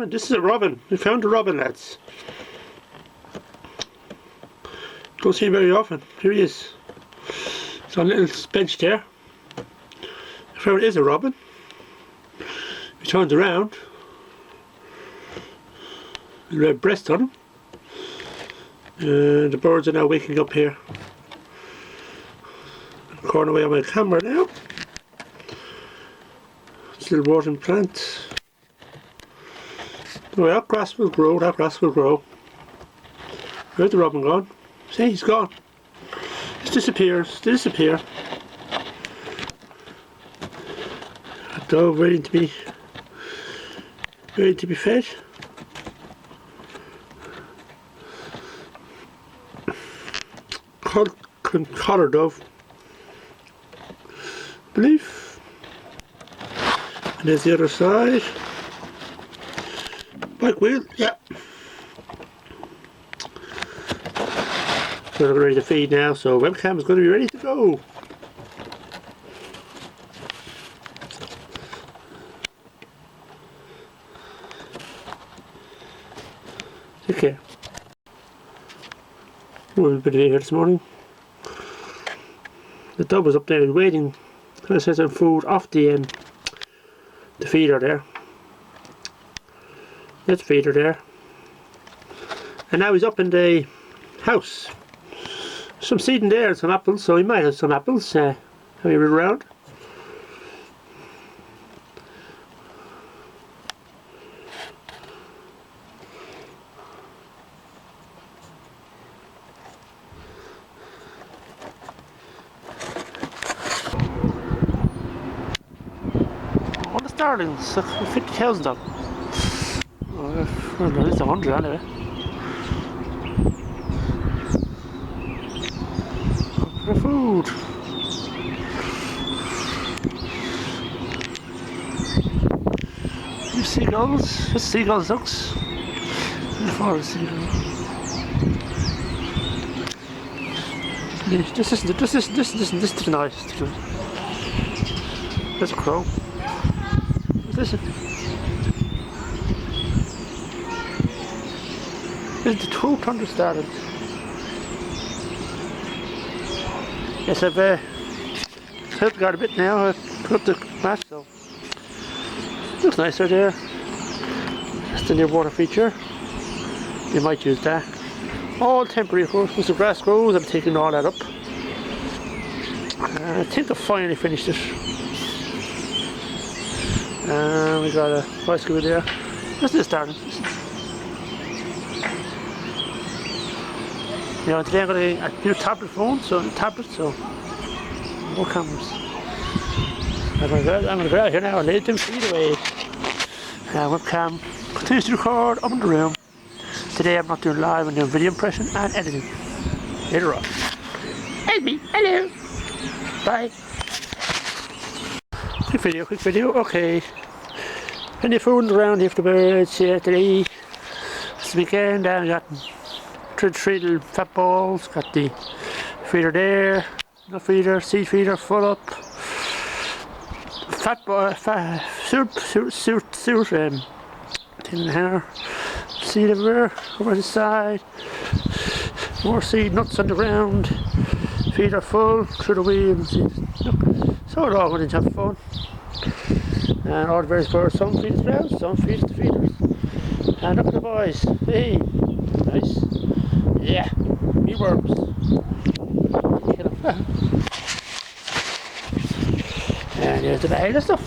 This is a robin. We found a robin, lads. Don't see him very often. Here he is. It's on a little bench there. I found it is a robin. He turned around. The red breast on him. The birds are now waking up here. I'm going away on my camera now. It's a little watering plant. Oh, that grass will grow, that grass will grow. Where's the robin gone? See, he's gone. Just disappears, disappear. A dog ready to be fed. Collar dove, I believe. And there's the other side. Bike wheel, yeah. So we're ready to feed now, so webcam is going to be ready to go. Take care. We'll be here this morning. The dog was up there waiting. I set some food off the feeder there. There's the feeder there. And now he's up in the house. Some seed in there and some apples, so he might have some apples. Have you rid around? All the starlings, 50,000 of them. Well, at least 100 anyway. For food. You seagulls? It's seagulls, ducks. In the forest, seagulls. This is nice. There's a crow. Listen. This is the 1200 started. Yes, I've helped guard a bit now. I've put up the mat, so looks nicer there. That's the near water feature. You might use that. All temporary, of course. Once the grass grows, I'm taking all that up. I think I finally finished it. And we got a bicycle there. This is starting. You know, today I'm going to do tablet phone, so more cameras. I'm going to go out here now and let them feed away. Webcam continues to record up in the room. Today I'm not doing live, I'm doing video impression and editing. Later on. Help me, hello. Bye. Quick video, okay. Plenty of food around here for the birds here today. It's the weekend, and I got three little fat balls, got the feeder there, no feeder, seed feeder full up. Fat ball, suit, tin in here. Seed everywhere, over the side. More seed, nuts on the ground. Feeder full, through the wheels. So it all went into have fun. And all the various birds, some feed the sprouts, some feed the feeders. And look at the boys. Hey, nice. Yeah, me worms. Kill them. And there's the bag of stuff.